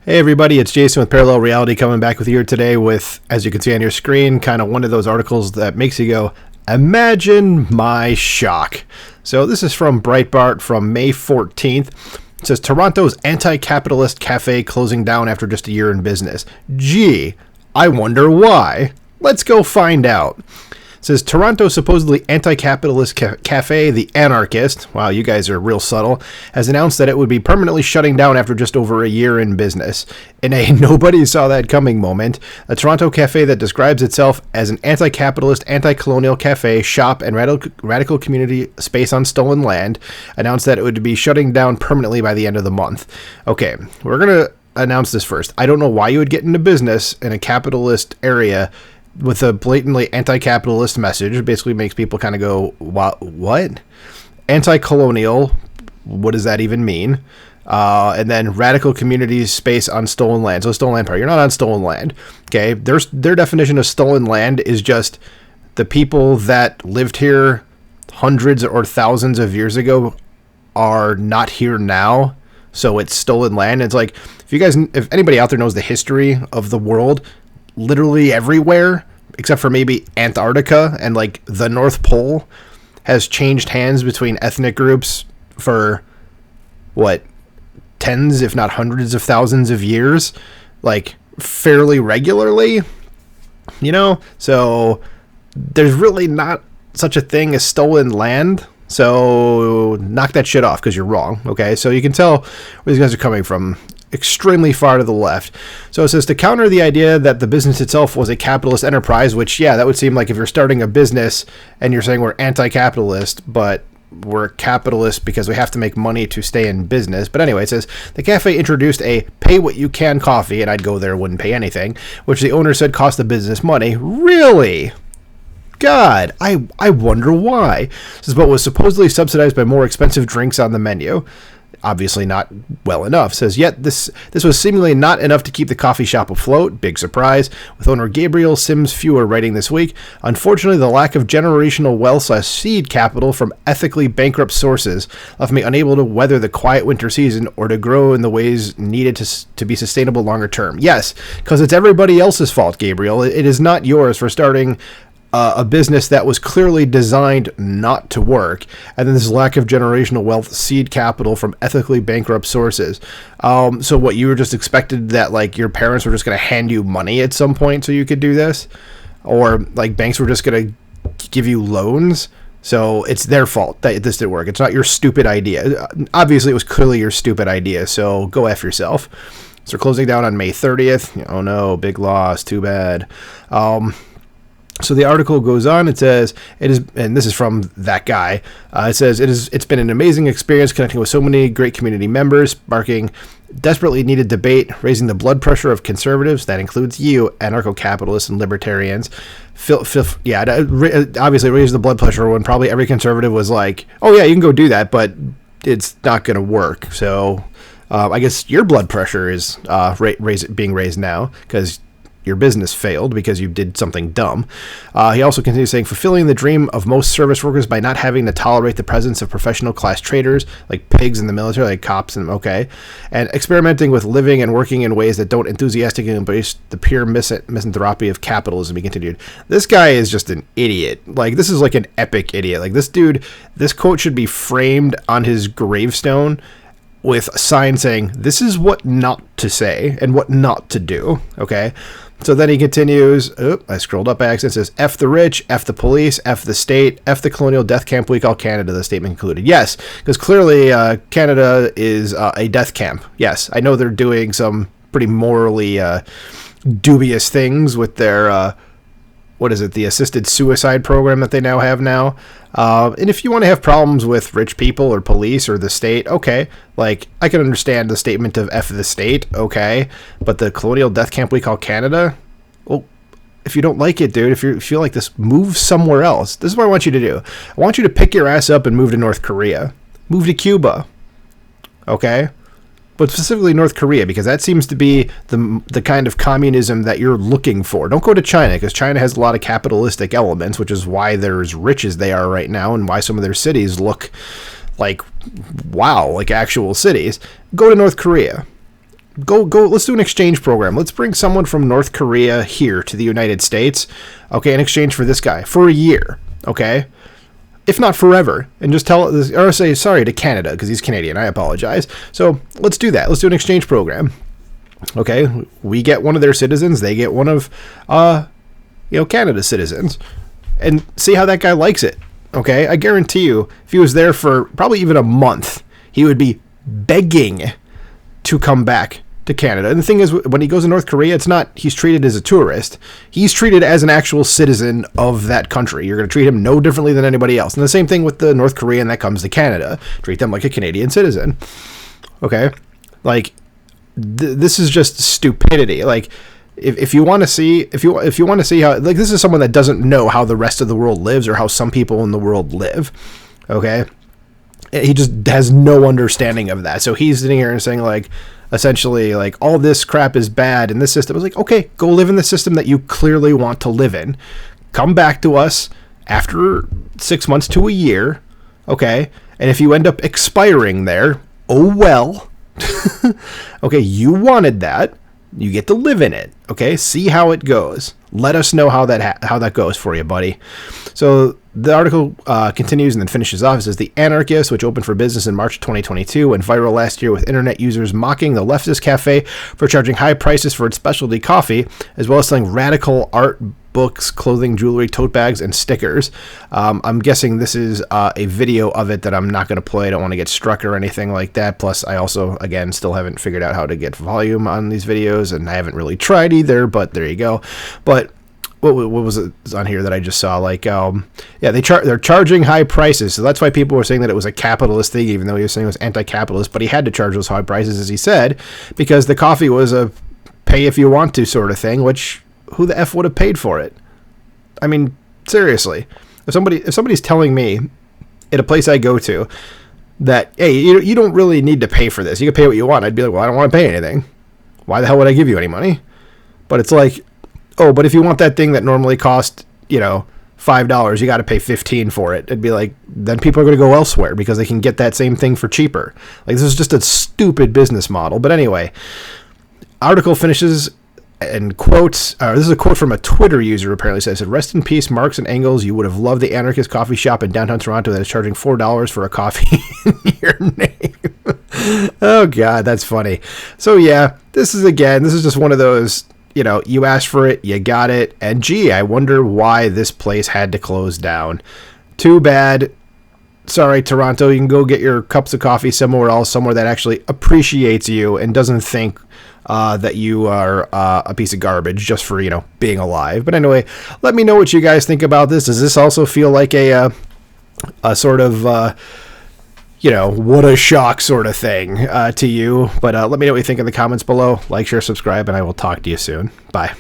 Hey everybody, it's Jason with Parallel Reality coming back with you here today with, as you can see on your screen, kind of one of those articles that makes you go, imagine my shock. So this is from Breitbart from May 14th. It says, Toronto's anti-capitalist cafe closing down after just a year in business. Gee, I wonder why. Let's go find out. It says, Toronto's supposedly anti-capitalist cafe, The Anarchist, wow, you guys are real subtle, has announced that it would be permanently shutting down after just over a year in business. In a nobody saw that coming moment, a Toronto cafe that describes itself as an anti-capitalist, anti-colonial cafe, shop, and radical community space on stolen land announced that it would be shutting down permanently by the end of the month. Okay, we're going to announce this first. I don't know why you would get into business in a capitalist area with a blatantly anti-capitalist message. It basically makes people kind of go, what? Anti-colonial, what does that even mean? And then radical communities space on stolen land. So stolen land part, you're not on stolen land. Okay, their definition of stolen land is just the people that lived here hundreds or thousands of years ago are not here now. So it's stolen land. It's like, if anybody out there knows the history of the world, literally everywhere, except for maybe Antarctica and like the North Pole, has changed hands between ethnic groups for tens, if not hundreds of thousands of years, like fairly regularly, so there's really not such a thing as stolen land. So knock that shit off because you're wrong. Okay, so you can tell where these guys are coming from. Extremely far to the left. So it says, to counter the idea that the business itself was a capitalist enterprise, which, yeah, that would seem like if you're starting a business and you're saying we're anti-capitalist, but we're capitalist because we have to make money to stay in business. But anyway, it says, the cafe introduced a pay what you can coffee, and I'd go there, wouldn't pay anything, which the owner said cost the business money. Really? God, I wonder why. This is what was supposedly subsidized by more expensive drinks on the menu. Obviously not well enough. Says, yet this was seemingly not enough to keep the coffee shop afloat. Big surprise. With owner Gabriel Sims Fewer writing this week, unfortunately, the lack of generational wealth/seed capital from ethically bankrupt sources left me unable to weather the quiet winter season or to grow in the ways needed to be sustainable longer term. Yes, because it's everybody else's fault, Gabriel. It is not yours for starting a business that was clearly designed not to work, and then this lack of generational wealth seed capital from ethically bankrupt sources. So what, you were just expected that like your parents were just going to hand you money at some point so you could do this, or like banks were just going to give you loans? So it's their fault that this didn't work. It's not your stupid idea. Obviously, it was clearly your stupid idea. So go F yourself. So we're closing down on May 30th. Oh no, big loss. Too bad. So the article goes on. It says, it is, and this is from that guy. It says, it's been an amazing experience connecting with so many great community members, sparking desperately needed debate, raising the blood pressure of conservatives. That includes you, anarcho-capitalists and libertarians. Obviously raised the blood pressure when probably every conservative was like, oh yeah, you can go do that, but it's not going to work. So I guess your blood pressure is being raised now because your business failed because you did something dumb. He also continues saying, fulfilling the dream of most service workers by not having to tolerate the presence of professional class traitors like pigs in the military, like cops, and experimenting with living and working in ways that don't enthusiastically embrace the pure misanthropy of capitalism. He continued, this guy is just an idiot. Like, this is like an epic idiot. Like, this dude, this quote should be framed on his gravestone with a sign saying, this is what not to say and what not to do. Okay. So then he continues, I scrolled up by accident, says, F the rich, F the police, F the state, F the colonial death camp we call Canada, the statement concluded. Yes, because clearly Canada is a death camp. Yes, I know they're doing some pretty morally dubious things with their, the assisted suicide program that they now have now. And if you want to have problems with rich people or police or the state, okay, like, I can understand the statement of F the state, okay, but the colonial death camp we call Canada, well, if you don't like it, dude, if you feel like this, move somewhere else. This is what I want you to do. I want you to pick your ass up and move to North Korea. Move to Cuba, okay? But specifically North Korea, because that seems to be the kind of communism that you're looking for. Don't go to China, because China has a lot of capitalistic elements, which is why they're as rich as they are right now and why some of their cities look like, wow, like actual cities. Go to North Korea. go. Let's do an exchange program. Let's bring someone from North Korea here to the United States, okay, in exchange for this guy for a year, okay, if not forever, and just tell this, or say sorry to Canada because he's Canadian. I apologize. So let's do that. Let's do an exchange program. Okay, we get one of their citizens, they get one of, Canada's citizens, and see how that guy likes it. Okay, I guarantee you, if he was there for probably even a month, he would be begging to come back to Canada. And the thing is, when he goes to North Korea, it's not he's treated as a tourist. He's treated as an actual citizen of that country. You're going to treat him no differently than anybody else. And the same thing with the North Korean that comes to Canada. Treat them like a Canadian citizen. Okay, like this is just stupidity. Like, if you want to see if you want to see how, like, this is someone that doesn't know how the rest of the world lives or how some people in the world live. Okay, he just has no understanding of that. So he's sitting here and saying, like, essentially, like, all this crap is bad in this system. I was like, okay, go live in the system that you clearly want to live in. Come back to us after 6 months to a year. Okay, and if you end up expiring there, oh well. Okay, you wanted that. You get to live in it. Okay, see how it goes. Let us know how that goes for you, buddy. So the article continues and then finishes off. It says, The Anarchist, which opened for business in March 2022, went viral last year with internet users mocking the leftist cafe for charging high prices for its specialty coffee, as well as selling radical art, books, clothing, jewelry, tote bags, and stickers. I'm guessing this is a video of it that I'm not going to play. I don't want to get struck or anything like that. Plus, I also, again, still haven't figured out how to get volume on these videos, and I haven't really tried either, but there you go. But what was it on here that I just saw? Like, they're charging high prices, so that's why people were saying that it was a capitalist thing, even though he was saying it was anti-capitalist. But he had to charge those high prices, as he said, because the coffee was a pay if you want to sort of thing. Which, who the f would have paid for it? I mean, seriously, if somebody's telling me at a place I go to that, hey, you don't really need to pay for this, you can pay what you want, I'd be like, well, I don't want to pay anything. Why the hell would I give you any money? But it's like, oh, but if you want that thing that normally cost, $5, you got to pay $15 for it. It'd be like, then people are going to go elsewhere because they can get that same thing for cheaper. Like, this is just a stupid business model. But anyway, article finishes and quotes, this is a quote from a Twitter user, apparently says, "Rest in peace, Marks and Engels. You would have loved the Anarchist coffee shop in downtown Toronto that is charging $4 for a coffee in your name." Oh, God, that's funny. So, yeah, this is just one of those, you asked for it, you got it, and gee, I wonder why this place had to close down. Too bad. Sorry, Toronto, you can go get your cups of coffee somewhere else, somewhere that actually appreciates you and doesn't think that you are a piece of garbage just for, being alive. But anyway, let me know what you guys think about this. Does this also feel like a sort of, what a shock sort of thing to you? But let me know what you think in the comments below. Like, share, subscribe, and I will talk to you soon. Bye.